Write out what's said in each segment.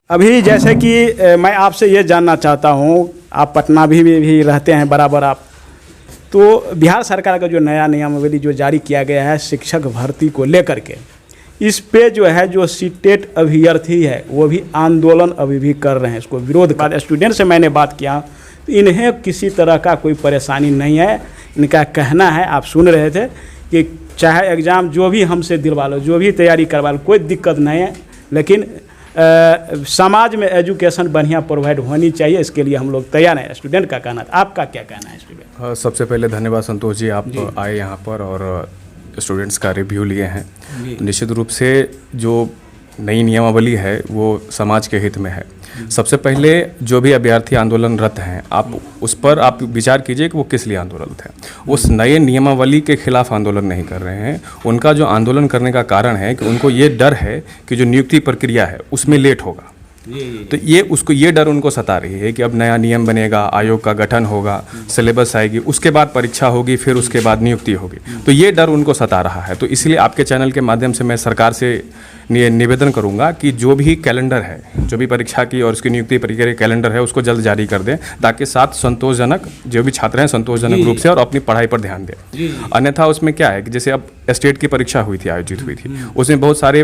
अभी जैसे कि मैं आपसे ये जानना चाहता हूँ, आप पटना भी रहते हैं बराबर आप, तो बिहार सरकार का जो नया नियमावली जो जारी किया गया है शिक्षक भर्ती को लेकर के, इस पे जो है जो सीटेट अभ्यर्थी है वो भी आंदोलन अभी भी कर रहे हैं, इसको विरोध कर। स्टूडेंट से मैंने बात किया तो इन्हें किसी तरह का कोई परेशानी नहीं है। इनका कहना है, आप सुन रहे थे, कि चाहे एग्ज़ाम जो भी हमसे दिलवा लो, जो भी तैयारी करवा लो, कोई दिक्कत नहीं है, लेकिन समाज में एजुकेशन बढ़िया प्रोवाइड होनी चाहिए, इसके लिए हम लोग तैयार हैं। स्टूडेंट का कहना था, आपका क्या कहना है स्टूडेंट? सबसे पहले धन्यवाद संतोष जी, आप आए यहाँ पर और स्टूडेंट्स का रिव्यू लिए हैं। निश्चित रूप से जो नई नियमावली है वो समाज के हित में है। सबसे पहले जो भी अभ्यर्थी आंदोलनरत हैं, आप उस पर आप विचार कीजिए कि वो किस लिए आंदोलनरत हैं। उस नए नियमावली के खिलाफ आंदोलन नहीं कर रहे हैं। उनका जो आंदोलन करने का कारण है कि उनको ये डर है कि जो नियुक्ति प्रक्रिया है उसमें लेट होगा। तो ये डर उनको सता रही है कि अब नया नियम बनेगा, आयोग का गठन होगा, सिलेबस आएगी, उसके बाद परीक्षा होगी, फिर उसके बाद नियुक्ति होगी। तो ये डर उनको सता रहा है। तो इसलिए आपके चैनल के माध्यम से मैं सरकार से निवेदन करूंगा कि जो भी कैलेंडर है, जो भी परीक्षा की और उसकी नियुक्ति प्रक्रिया कैलेंडर है, उसको जल्द जारी कर दें, ताकि साथ संतोषजनक जो भी छात्र हैं संतोषजनक रूप से और अपनी पढ़ाई पर ध्यान दें। अन्यथा उसमें क्या है कि जैसे अब स्टेट की परीक्षा आयोजित हुई थी, उसमें बहुत सारे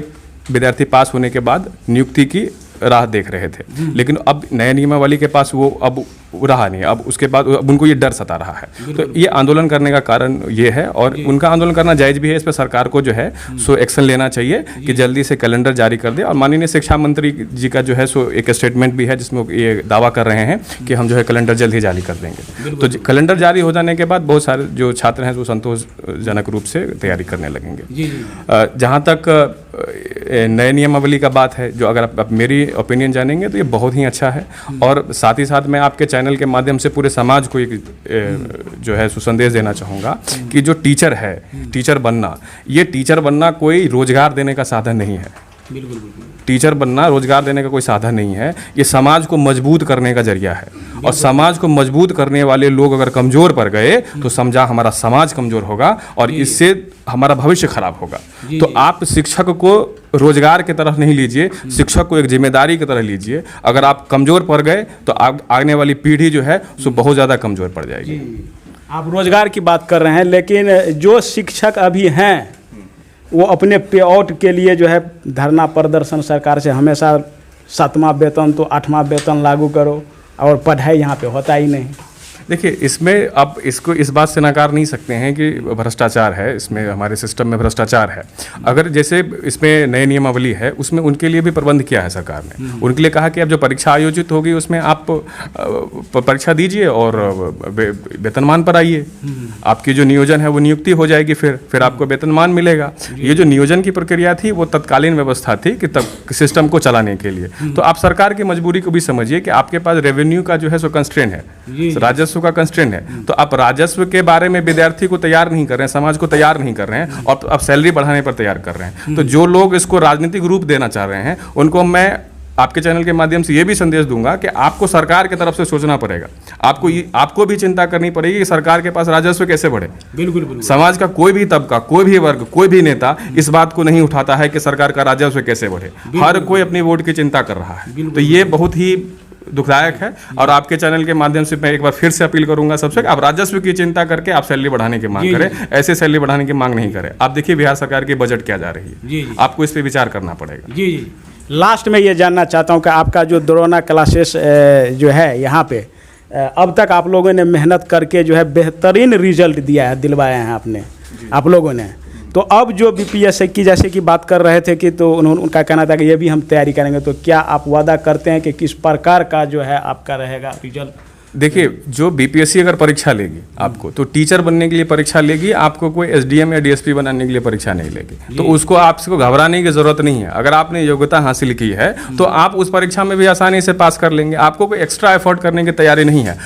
विद्यार्थी पास होने के बाद नियुक्ति की राह देख रहे थे, लेकिन अब नए नियमावली के पास वो अब रहा नहीं। अब उसके बाद अब उनको ये डर सता रहा है। तो ये आंदोलन करने का कारण ये है, और उनका आंदोलन करना जायज़ भी है। इस पर सरकार को जो है सो एक्शन लेना चाहिए कि जल्दी से कैलेंडर जारी कर दे। और माननीय शिक्षा मंत्री जी का जो है सो एक स्टेटमेंट भी है जिसमें ये दावा कर रहे हैं कि हम जो है कैलेंडर जल्द ही जारी कर देंगे। तो कैलेंडर जारी हो जाने के बाद बहुत सारे जो छात्र हैं वो संतोषजनक रूप से तैयारी करने लगेंगे। जहाँ तक नए नियमावली का बात है, जो अगर आप मेरी ओपिनियन जानेंगे तो ये बहुत ही अच्छा है। और साथ ही साथ मैं आपके चैनल के माध्यम से पूरे समाज को एक जो है सुसंदेश देना चाहूँगा कि जो टीचर है, टीचर बनना कोई रोजगार देने का साधन नहीं है। बिल्कुल। टीचर बनना रोजगार देने का कोई साधन नहीं है, ये समाज को मजबूत करने का जरिया है। और समाज को मजबूत करने वाले लोग अगर कमज़ोर पड़ गए तो समझा हमारा समाज कमज़ोर होगा और इससे हमारा भविष्य खराब होगा। तो आप शिक्षक को रोजगार की तरफ नहीं लीजिए, शिक्षक को एक जिम्मेदारी की तरह लीजिए। अगर आप कमज़ोर पड़ गए तो आने वाली पीढ़ी जो है सो बहुत ज़्यादा कमज़ोर पड़ जाएगी। आप रोजगार की बात कर रहे हैं, लेकिन जो शिक्षक अभी हैं वो अपने पे आउट के लिए जो है धरना प्रदर्शन सरकार से हमेशा 7वां वेतन तो 8वां वेतन लागू करो, और पढ़ाई यहाँ पे होता ही नहीं। देखिए, इसमें आप इसको इस बात से नकार नहीं सकते हैं कि भ्रष्टाचार है, इसमें हमारे सिस्टम में भ्रष्टाचार है। अगर जैसे इसमें नई नियमावली है उसमें उनके लिए भी प्रबंध किया है सरकार ने। उनके लिए कहा कि अब जो परीक्षा आयोजित होगी उसमें आप परीक्षा दीजिए और वेतनमान पर आइए। आपकी जो नियोजन है वो नियुक्ति हो जाएगी, फिर आपको वेतनमान मिलेगा। ये जो नियोजन की प्रक्रिया थी वो तत्कालीन व्यवस्था थी कि तब सिस्टम को चलाने के लिए। तो आप सरकार की मजबूरी को भी समझिए कि आपके पास रेवेन्यू का जो है सो कंस्ट्रेंट है, राजस्व का कंस्ट्रेंट है। तो आप राजस्व के बारे में विद्यार्थी को तैयार नहीं कर रहे हैं, समाज को तैयार नहीं कर रहे हैं, और आप सैलरी बढ़ाने पर तैयार कर रहे हैं। तो जो लोग इसको राजनीतिक रूप देना चाह रहे हैं उनको मैं आपके चैनल के माध्यम से ये भी संदेश दूंगा कि आपको सरकार की तरफ से सोचना पड़ेगा। आपको भी चिंता करनी पड़ेगी कि सरकार के पास राजस्व कैसे बढ़े। बिल्कुल। समाज का कोई भी तबका, कोई भी वर्ग, कोई भी नेता इस बात को नहीं उठाता है कि सरकार का राजस्व कैसे बढ़े। हर कोई अपनी वोट की चिंता कर रहा है। तो ये बहुत ही दुखदायक है। और आपके चैनल के माध्यम से मैं एक बार फिर से अपील करूंगा सबसे, आप राजस्व की चिंता करके आप सैलरी बढ़ाने की मांग करें, ऐसे सैलरी बढ़ाने की मांग नहीं करें। आप देखिए बिहार सरकार की बजट क्या जा रही है, आपको इस पर विचार करना पड़ेगा। जी। लास्ट में ये जानना चाहता हूँ कि आपका जो द्रोणा क्लासेस जो है यहाँ पे अब तक आप लोगों ने मेहनत करके जो है बेहतरीन रिजल्ट दिया है, दिलवाए हैं आपने आप लोगों ने। तो अब जो बीपीएससी की जैसे कि बात कर रहे थे कि तो उनका कहना था कि ये भी हम तैयारी करेंगे, तो क्या आप वादा करते हैं कि किस प्रकार का जो है आपका रहेगा रिजल्ट? देखिए, जो बीपीएससी अगर परीक्षा लेगी आपको, तो टीचर बनने के लिए परीक्षा लेगी, आपको कोई एसडीएम या डीएसपी बनाने के लिए परीक्षा नहीं लेगी। तो उसको आपको घबराने की जरूरत नहीं है। अगर आपने योग्यता हासिल की है तो आप उस परीक्षा में भी आसानी से पास कर लेंगे। आपको कोई एक्स्ट्रा एफर्ट करने की तैयारी नहीं है।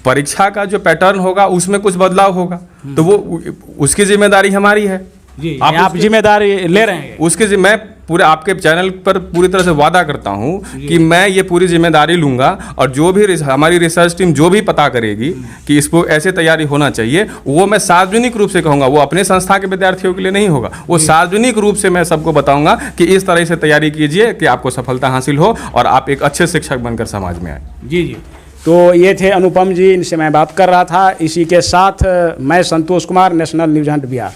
परीक्षा का जो पैटर्न होगा उसमें कुछ बदलाव होगा, तो वो उसकी जिम्मेदारी हमारी है। आप जिम्मेदारी ले रहे हैं। उसके मैं पूरे आपके चैनल पर पूरी तरह से वादा करता हूँ कि मैं ये पूरी जिम्मेदारी लूंगा और जो भी हमारी रिसर्च टीम जो भी पता करेगी कि इसको ऐसे तैयारी होना चाहिए, वो मैं सार्वजनिक रूप से कहूँगा। वो अपने संस्था के विद्यार्थियों के लिए नहीं होगा, वो सार्वजनिक रूप से मैं सबको बताऊंगा कि इस तरह से तैयारी कीजिए कि आपको सफलता हासिल हो और आप एक अच्छे शिक्षक बनकर समाज में आए। जी जी, तो ये थे अनुपम जी, इनसे मैं बात कर रहा था। इसी के साथ मैं Santosh Kumar, national news hunt Bihar.